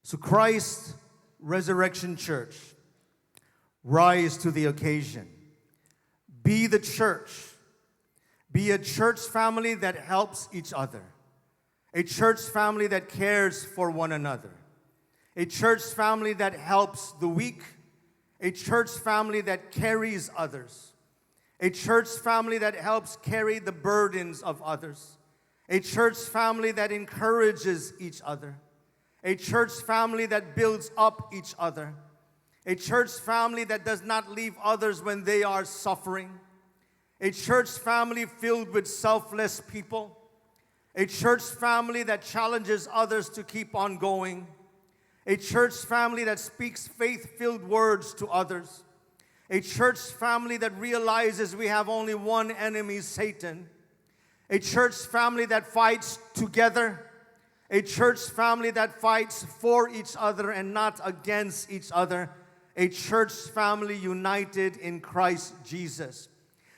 So Christ Resurrection Church, rise to the occasion. Be the church. Be a church family that helps each other. A church family that cares for one another. A church family that helps the weak. A church family that carries others. A church family that helps carry the burdens of others. A church family that encourages each other. A church family that builds up each other. A church family that does not leave others when they are suffering. A church family filled with selfless people. A church family that challenges others to keep on going. A church family that speaks faith-filled words to others. A church family that realizes we have only one enemy, Satan. A church family that fights together. A church family that fights for each other and not against each other. A church family united in Christ Jesus.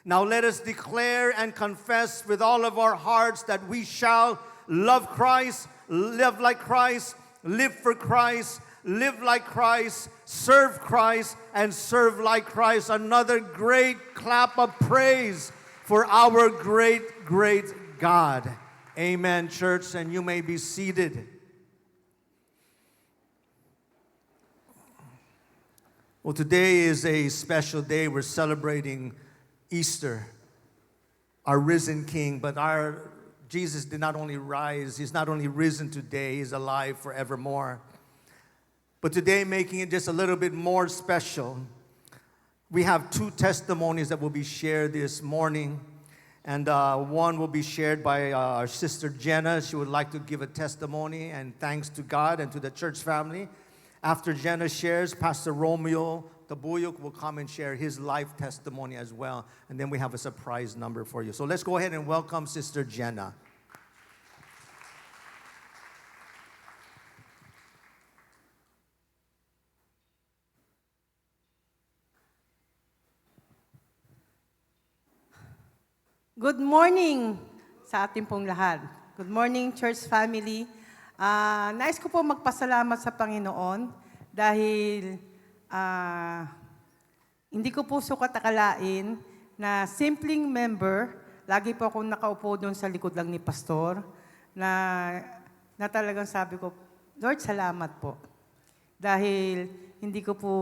Now let us declare and confess with all of our hearts that we shall love Christ, live like Christ, live for Christ, live like Christ, serve Christ, and serve like Christ. Another great clap of praise for our great, great God. Amen, church, and you may be seated. Well, today is a special day. We're celebrating Easter, our risen King, but our Jesus did not only rise, he's not only risen today, he's alive forevermore. But today, making it just a little bit more special, we have two testimonies that will be shared this morning. And one will be shared by our sister Jenna. She would like to give a testimony and thanks to God and to the church family. After Jenna shares, Pastor Romeo Tabuyuk will come and share his life testimony as well. And then we have a surprise number for you. So let's go ahead and welcome Sister Jenna. Good morning sa ating pong lahat. Good morning, church family. Nais ko po magpasalamat sa Panginoon dahil hindi ko po sukat akalain na simpleng member, lagi po akong nakaupo doon sa likod lang ni Pastor, na talagang sabi ko, Lord, salamat po. Dahil hindi ko po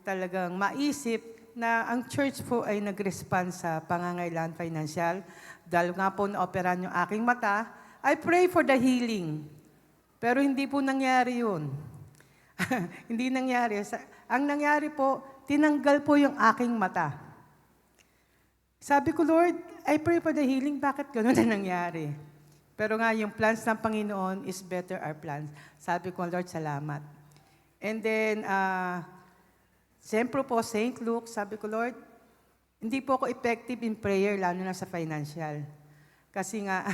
talagang maisip na ang church po ay nag-respond sa pangangailangan financial. Dahil nga po na-operan yung aking mata, I pray for the healing. Pero hindi po nangyari yun. Hindi nangyari. Ang nangyari po, tinanggal po yung aking mata. Sabi ko, Lord, I pray for the healing. Bakit gano'n na nangyari? Pero nga, yung plans ng Panginoon is better our plans. Sabi ko, Lord, salamat. And then, siyempre po, St. Luke, sabi ko, Lord, hindi po ako effective in prayer, lalo na sa financial. Kasi nga,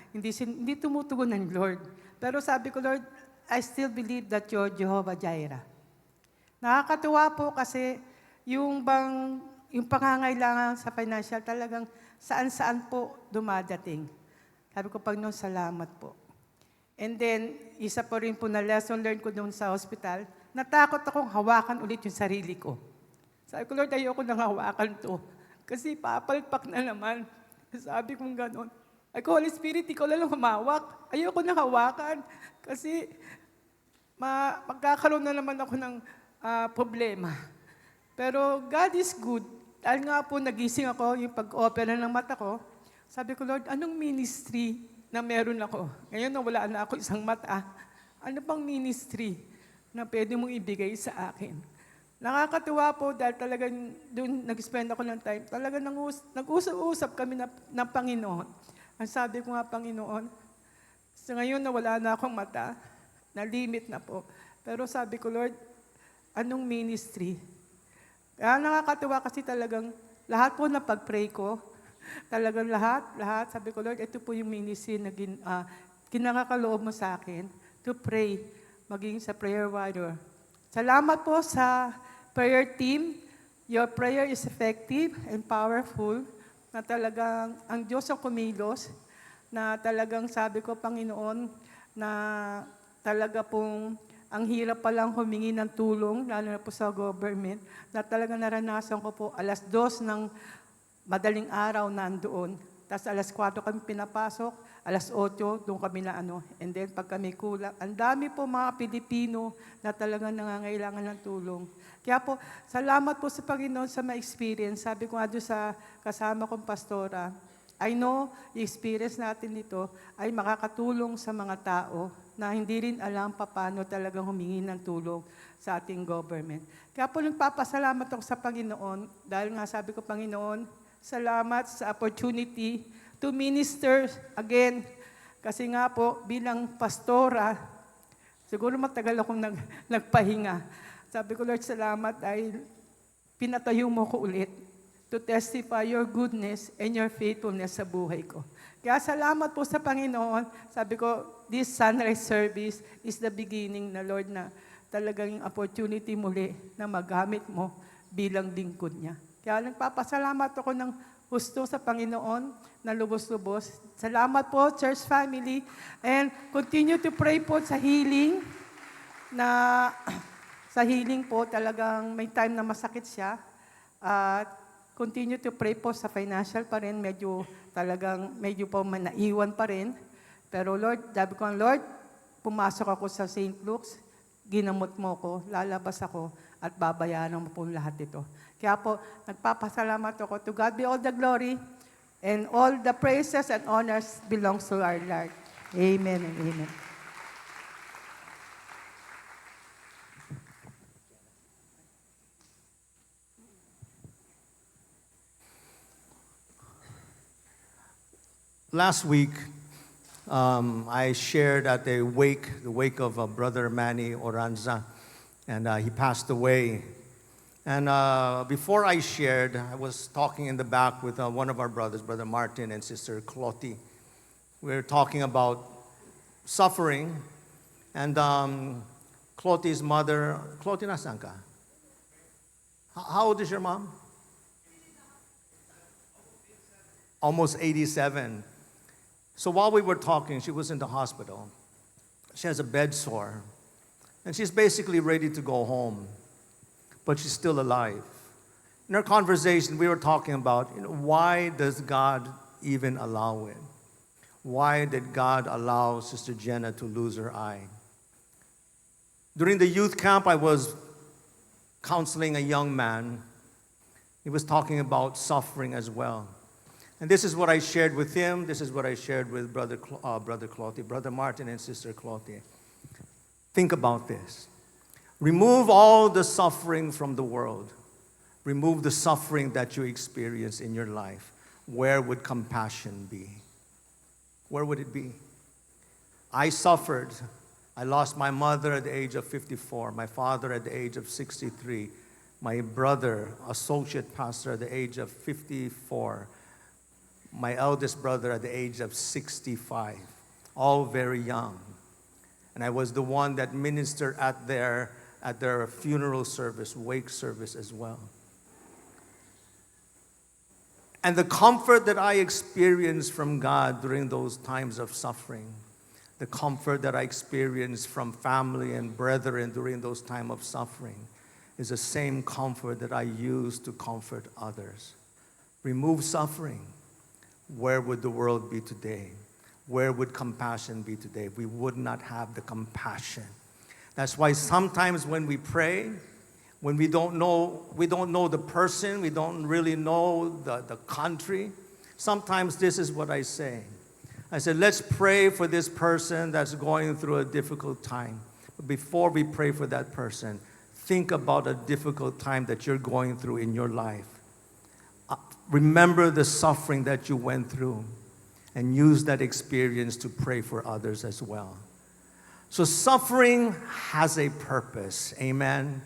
hindi tumutugon ng Lord. Pero sabi ko, Lord, I still believe that you're Jehovah Jireh. Nakakatuwa po kasi yung pangangailangan sa financial talagang saan-saan po dumadating. Sabi ko, Panginoon, salamat po. And then, isa po rin po na lesson learned ko doon sa hospital, natakot akong hawakan ulit yung sarili ko. Sabi ko, Lord, ayoko nang hawakan to. Kasi papalpak na naman. Sabi kong gano'n. Ay ko, Holy Spirit, ikaw lang humawak. Ayoko nang hawakan. Kasi magkakaroon na naman ako ng problema. Pero God is good. Dahil nga po nagising ako, yung pag-opera ng mata ko, sabi ko, Lord, anong ministry na meron ako? Ngayon na wala na ako isang mata. Ano pang ministry na pwede mong ibigay sa akin? Nakakatuwa po dahil talagang doon nag-spend ako ng time. Talagang nag-usap kami ng Panginoon. Ang sabi ko nga, Panginoon, sa ngayon na wala na akong mata, na limit na po. Pero sabi ko, Lord, anong ministry? Kaya nakakatuwa kasi talagang lahat po na pag-pray ko, talagang lahat, sabi ko, Lord, ito po yung ministry na kinakakaloob mo sa akin to pray, maging sa prayer warrior. Salamat po sa prayer team. Your prayer is effective and powerful, na talagang ang Diyos ang kumilos, na talagang sabi ko, Panginoon, na talaga pong ang hirap palang humingi ng tulong, lalo na po sa government, na talaga naranasan ko po, 2:00 ng madaling araw nandoon. Tapos 4:00 kami pinapasok, 8:00 doon kami na And then pag kami kulang, ang dami po mga Pilipino na talagang nangangailangan ng tulong. Kaya po, salamat po sa Panginoon sa ma-experience. Sabi ko nga doon sa kasama kong pastora, I know, yung experience natin dito ay makakatulong sa mga tao na hindi rin alam paano talagang humingi ng tulong sa ating government. Kaya po nagpapasalamat ako sa Panginoon dahil nga sabi ko, Panginoon, salamat sa opportunity to minister again. Kasi nga po, bilang pastora, siguro matagal akong nagpahinga. Sabi ko, Lord, salamat dahil pinatayo mo ko ulit to testify your goodness and your faithfulness sa buhay ko. Kaya salamat po sa Panginoon. Sabi ko, this sunrise service is the beginning na, Lord, na talagang opportunity muli na magamit mo bilang lingkod niya. Kaya nagpapasalamat ako ng gusto sa Panginoon na lubos-lubos. Salamat po, church family. And continue to pray po sa healing na sa healing po talagang may time na masakit siya. At continue to pray po sa financial pa rin. Medyo po naiwan pa rin. Pero Lord, sabi ko, Lord, pumasok ako sa St. Luke's, ginamot mo ko, lalabas ako, at babayaran mo po lahat ito. Kaya po, nagpapasalamat ako. To God be all the glory, and all the praises and honors belongs to our Lord. Amen and amen. Last week, I shared at the wake of Brother Manny Oranza, and he passed away. And before I shared, I was talking in the back with one of our brothers, Brother Martin and Sister Clotty. We were talking about suffering, and Clotty's mother, Clotty, nasan ka? How old is your mom? Almost 87. So while we were talking, she was in the hospital. She has a bed sore. And she's basically ready to go home. But she's still alive. In our conversation, we were talking about, why does God even allow it? Why did God allow Sister Jenna to lose her eye? During the youth camp, I was counseling a young man. He was talking about suffering as well. And this is what I shared with him. This is what I shared with Brother Clotty, Brother Martin and Sister Clotty. Think about this. Remove all the suffering from the world. Remove the suffering that you experience in your life. Where would compassion be? Where would it be? I suffered. I lost my mother at the age of 54, my father at the age of 63, my brother, associate pastor at the age of 54, my eldest brother at the age of 65, all very young. And I was the one that ministered at their funeral service, wake service as well. And the comfort that I experienced from God during those times of suffering, the comfort that I experienced from family and brethren during those times of suffering, is the same comfort that I use to comfort others. Remove suffering. Where would the world be today? Where would compassion be today? We would not have the compassion. That's why sometimes when we pray, when we don't know the person, we don't really know the country, sometimes this is what I say. I said, let's pray for this person that's going through a difficult time. But before we pray for that person, think about a difficult time that you're going through in your life. Remember the suffering that you went through and use that experience to pray for others as well. So suffering has a purpose, amen?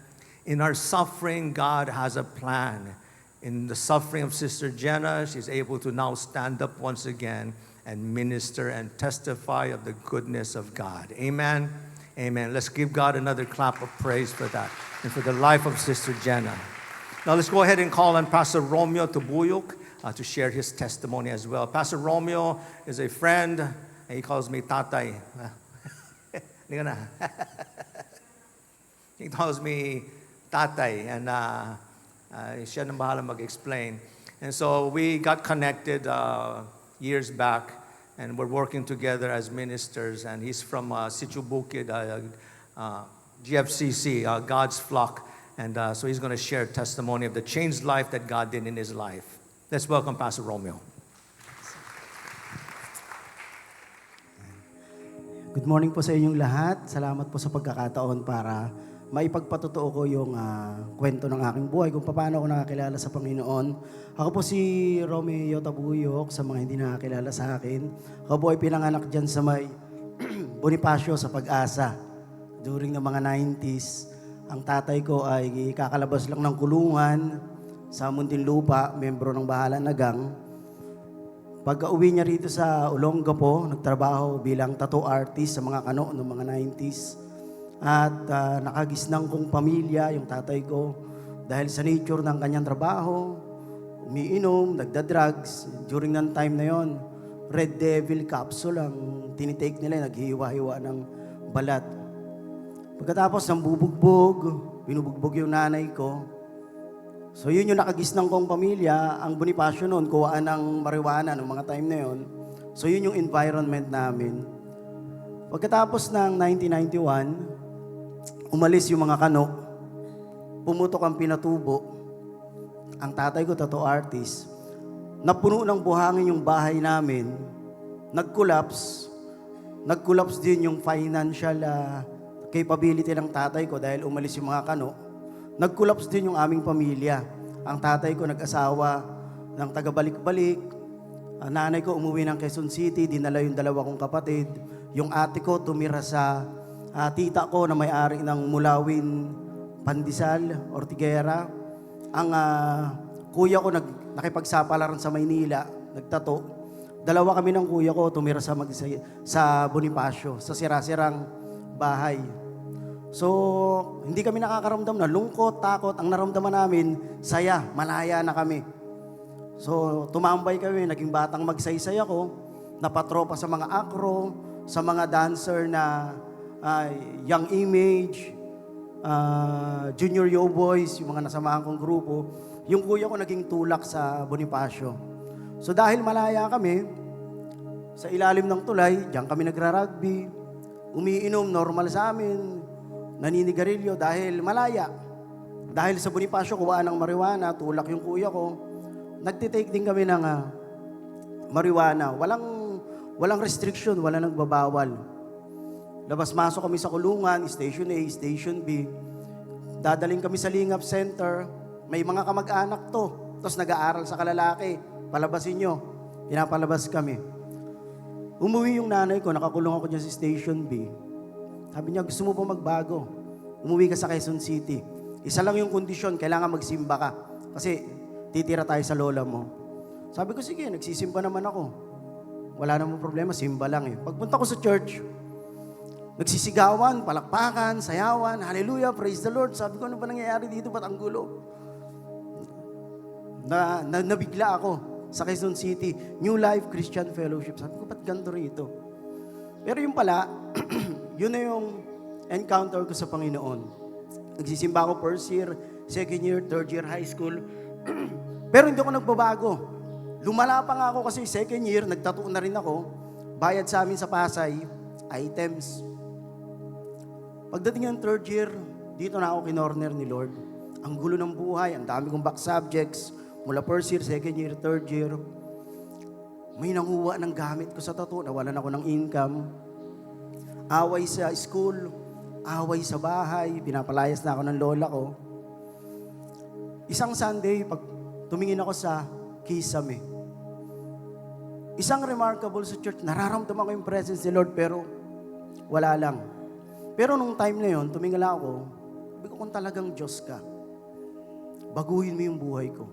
In our suffering, God has a plan. In the suffering of Sister Jenna, she's able to now stand up once again and minister and testify of the goodness of God. Amen? Amen. Let's give God another clap of praise for that and for the life of Sister Jenna. Now let's go ahead and call on Pastor Romeo Tubuyok to share his testimony as well. Pastor Romeo is a friend, and he calls me Tatay. He calls me tatay, and siya nang bahala mag-explain. And so we got connected years back, and we're working together as ministers. And he's from Sitio Bukid, GFCC, God's Flock. And so he's going to share testimony of the changed life that God did in his life. Let's welcome Pastor Romeo. Good morning po sa inyong lahat. Salamat po sa pagkakataon para maipagpatotoo ko yung kwento ng aking buhay kung paano ako nakakilala sa Panginoon. Ako po si Romeo Tabuyok, sa mga hindi nakakilala sa akin. Ako po ay pinanganak dyan sa may Bonifacio sa Pag-asa. During ng mga 90s, ang tatay ko ay kakalabas lang ng kulungan sa Muntinlupa, membro ng Bahala na Gang. Pagka-uwi niya rito sa Olongapo, nagtrabaho bilang tattoo artist sa mga kano noong mga 90s. At nakagisnang kong pamilya, yung tatay ko, dahil sa nature ng kanyang trabaho, umiinom, nagda-drugs. During ng time na yon, Red Devil capsule ang tinitake nila, naghihiwa-hiwa ng balat. Pagkatapos ng binubugbog yung nanay ko. So yun yung nakagisnang kong pamilya. Ang Bonifacio noon, kuhaan ng marijuana noong mga time na yon. So yun yung environment namin. Pagkatapos ng 1991, umalis yung mga kano. Pumutok ang Pinatubo. Ang tatay ko, tattoo artist. Napuno ng buhangin yung bahay namin. Nag-collapse. Nag-collapse din yung financial capability ng tatay ko dahil umalis yung mga kano. Nag-collapse din yung aming pamilya. Ang tatay ko nag-asawa ng taga-balik-balik. Nanay ko umuwi ng Quezon City, dinala yung dalawa kong kapatid. Yung ate ko tumira sa tita ko na may-ari ng Mulawin, Pandesal, Ortiguera. Ang kuya ko nakipagsapalaran sa Maynila, nagtato. Dalawa kami ng kuya ko tumira sa Bonifacio, sa sira-sirang bahay. So, hindi kami nakakaramdam na lungkot, takot. Ang naramdaman namin, saya, malaya na kami. So, tumambay kami, naging batang magsaysay ako, napatropa sa mga acro, sa mga dancer na Young Image, Junior Yo Boys, yung mga nasamahan kong grupo. Yung kuya ko naging tulak sa Bonifacio. So, dahil malaya kami, sa ilalim ng tulay, diyan kami nagra-rugby, umiinom, normal sa amin, naninigarilyo dahil malaya. Dahil sa Bonifacio, kuwaan ng marijuana, tulak yung kuya ko. Nagtitake din kami ng marijuana. Walang restriction, walang nagbabawal. Labas-masok kami sa kulungan, Station A, Station B. Dadaling kami sa Lingap Center. May mga kamag-anak to. Tapos nag-aaral sa kalalaki. Palabasin nyo. Pinapalabas kami. Umuwi yung nanay ko, nakakulong ako dyan sa Station B. Sabi niya, gusto mo ba magbago? Umuwi ka sa Quezon City. Isa lang yung kondisyon, kailangan magsimba ka. Kasi titira tayo sa lola mo. Sabi ko, sige, nagsisimba naman ako. Wala namang problema, simba lang eh. Pagpunta ko sa church, nagsisigawan, palakpakan, sayawan, hallelujah, praise the Lord. Sabi ko, ano ba nangyayari dito? Ba't ang gulo? Nabigla ako sa Quezon City, New Life Christian Fellowship. Sabi ko, ba't ganito rito? Pero yung pala, yun na yung encounter ko sa Panginoon. Nagsisimba ako first year, second year, third year high school. Pero hindi ako nagbabago. Lumala pa nga ako kasi second year, nagtattoo na rin ako. Bayad sa amin sa Pasay, items. Pagdating ng third year, dito na ako kinorner ni Lord. Ang gulo ng buhay, ang dami kong back subjects. Mula first year, second year, third year. May nanguha ng gamit ko sa tattoo, nawalan ako ng income. Away sa school, away sa bahay, pinapalayas na ako ng lola ko. Isang Sunday, pag tumingin ako sa kisame, isang remarkable sa church, nararamdaman ko yung presence ni Lord, pero wala lang. Pero nung time na yon, tumingala ako, sabi ko, kung talagang Diyos ka, baguhin mo yung buhay ko.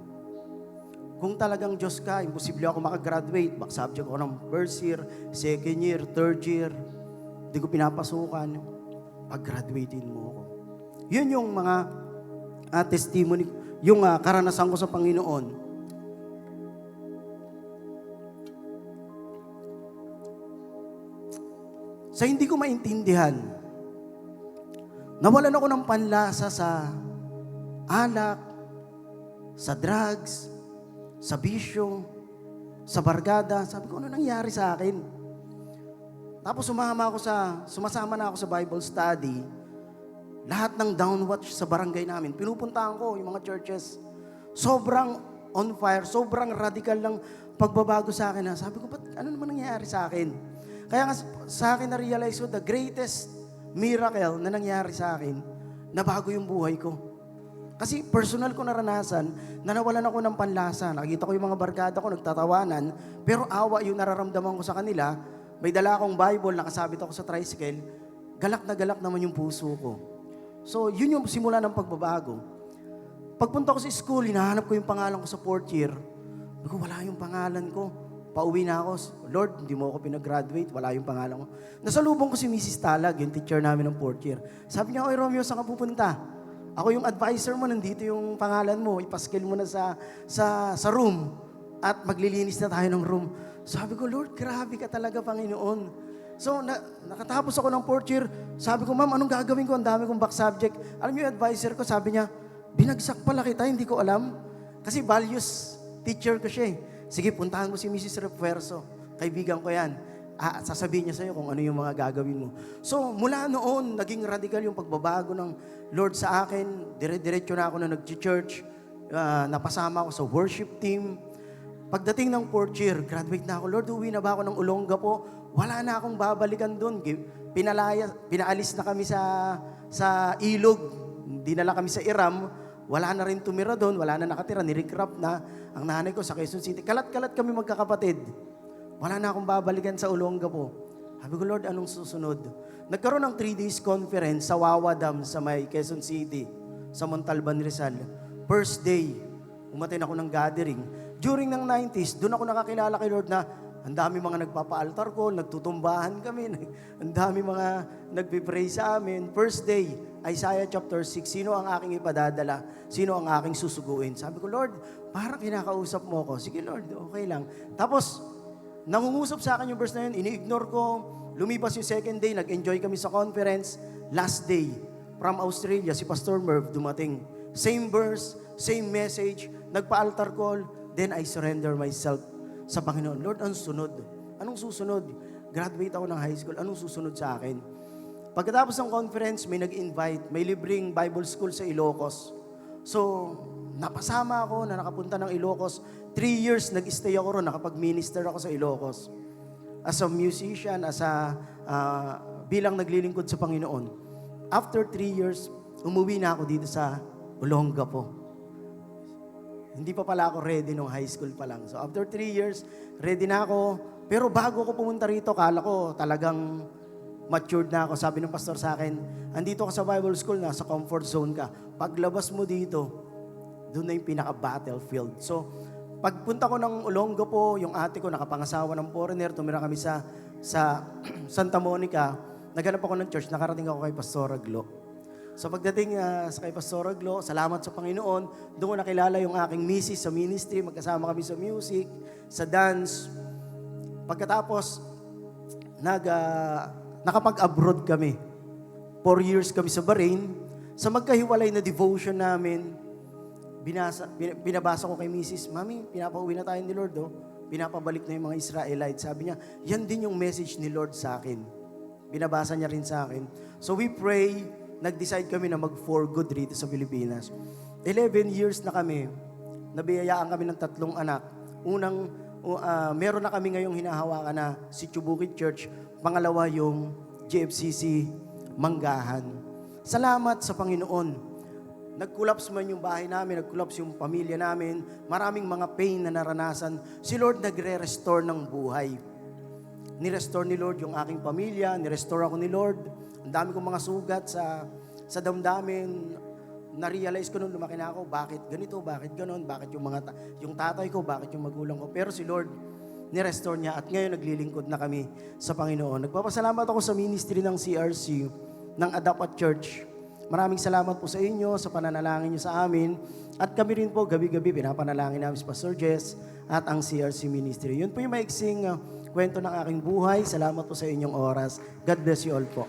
Kung talagang Diyos ka, imposible ako makagraduate. Back subject ako ng first year, second year, third year. Hindi ko pinapasukan. Pag-graduatein mo ako. Yun yung mga testimony, yung karanasan ko sa Panginoon. Sa hindi ko maintindihan, Nawalan ako ng panlasa sa alak, sa drugs, sa bisyo, sa barkada. Sabi ko, ano nangyari sa akin? Tapos sumasama na ako sa Bible study. Lahat ng downwatch sa barangay namin, pinupuntahan ko yung mga churches. Sobrang on fire, sobrang radical ng pagbabago sa akin. Sabi ko, ano naman nangyari sa akin? Kaya nga sa akin na-realize ko, the greatest miracle na nangyari sa akin, nabago yung buhay ko. Kasi personal ko naranasan na nawalan ako ng panlasa. Nakita ko yung mga barkada ko, nagtatawanan, pero awa yung nararamdaman ko sa kanila. May dala akong Bible, nakasabit ako sa tricycle, galak na galak naman yung puso ko. So, yun yung simula ng pagbabago. Pagpunta ko sa school, hinahanap ko yung pangalan ko sa 4th year. Wala yung pangalan ko. Pauwi na ako, Lord, hindi mo ako pinag-graduate, wala yung pangalan ko. Nasalubong ko si Mrs. Talag, yung teacher namin ng 4th year. Sabi niya, oy Romeo, saan ka pupunta? Ako yung advisor mo, nandito yung pangalan mo, ipaskil mo na sa room at maglilinis na tayo ng room. Sabi ko, Lord, grabe ka talaga, Panginoon. So, nakatapos ako ng 4th year, sabi ko, ma'am, anong gagawin ko? Ang dami kong back subject. Alam niyo yung advisor ko, sabi niya, binagsak pala kita, hindi ko alam. Kasi values teacher ko siya eh. Sige, puntahan mo si Mrs. Refuerzo. Kaibigan ko yan. Sasabihin niya sa'yo kung ano yung mga gagawin mo. So, mula noon, naging radical yung pagbabago ng Lord sa akin. Dire-diretso na ako na nag-church. Napasama ako sa worship team. Pagdating ng 4th year, graduate na ako. Lord, uwi na ba ako ng Olongapo? Wala na akong babalikan doon. Pinaalis na kami sa ilog. Dinala kami sa Iram. Wala na rin tumira doon. Wala na nakatira. Nirikrap na ang nanay ko sa Quezon City. Kalat-kalat kami magkakapatid. Wala na akong babalikan sa Olongapo. Sabi ko, Lord, anong susunod? Nagkaroon ng 3 days conference sa Wawa Dam sa may Quezon City, sa Montalban, Rizal. First day, umatin ako ng gathering. During ng 90s, doon ako nakakilala kay Lord na ang dami mga nagpapa-altar call, nagtutumbahan kami, ang dami mga nagpipray sa amin. First day, Isaiah chapter 6, sino ang aking ipadadala? Sino ang aking susuguin? Sabi ko, Lord, parang kinakausap mo ko. Sige Lord, okay lang. Tapos, nangungusap sa akin yung verse na yun, ini-ignore ko. Lumipas yung second day, nag-enjoy kami sa conference. Last day, from Australia, si Pastor Merv dumating. Same verse, same message, nagpa-altar call, then I surrender myself sa Panginoon. Lord, anong sunod? Anong susunod? Graduate ako ng high school, anong susunod sa akin? Pagkatapos ng conference, may nag-invite, may libreng Bible school sa Ilocos. So, napasama ako na nakapunta ng Ilocos. 3 years nag-stay ako ron, nakapag-minister ako sa Ilocos. As a musician, bilang naglilingkod sa Panginoon. After 3 years, umuwi na ako dito sa Olongapo. Hindi pa pala ako ready nung high school pa lang. So after 3 years, ready na ako. Pero bago ako pumunta rito, kala ko talagang matured na ako. Sabi ng pastor sa akin, andito ka sa Bible school na, sa comfort zone ka. Paglabas mo dito, doon na yung pinaka-battlefield. So, pagpunta ko ng Olongapo, yung ate ko nakapangasawa ng foreigner, tumira kami sa Santa Monica, naghanap ako ng church, nakarating ako kay Pastor Aglo. So pagdating sa kay Pastor Aglo, salamat sa Panginoon, doon ko nakilala yung aking misis sa ministry, magkasama kami sa music, sa dance. Pagkatapos, nakapag-abroad kami. 4 years kami sa Bahrain. Sa magkahiwalay na devotion namin, binabasa ko kay Mrs. Mami, pinapauwi na tayo ni Lord, pinapabalik na yung mga Israelites. Sabi niya, yan din yung message ni Lord sa akin. Binabasa niya rin sa akin. So we pray, nag-decide kami na mag-for good rito sa Pilipinas. 11 years na kami, nabiyayaan kami ng 3 anak. Meron na kami ngayong hinahawakan na si Chubukit Church. Pangalawa yung GFCC Manggahan. Salamat sa Panginoon. Nag-collapse man yung bahay namin, nag-collapse yung pamilya namin, maraming mga pain na naranasan. Si Lord nagre-restore ng buhay. Ni-restore ni Lord yung aking pamilya, ni-restore ako ni Lord. Ang dami kong mga sugat sa damdamin. Na-realize ko nung lumaki na ako, bakit ganito, bakit ganon, bakit yung tatay ko, bakit yung magulang ko. Pero si Lord, ni-restore niya at ngayon naglilingkod na kami sa Panginoon. Nagpapasalamat ako sa ministry ng CRC, ng Adapat Church. Maraming salamat po sa inyo, sa pananalangin niyo sa amin. At kami rin po, gabi-gabi, pinapanalangin namin si Pastor Jess at ang CRC Ministry. Yun po yung maiksing kwento ng aking buhay. Salamat po sa inyong oras. God bless you all po.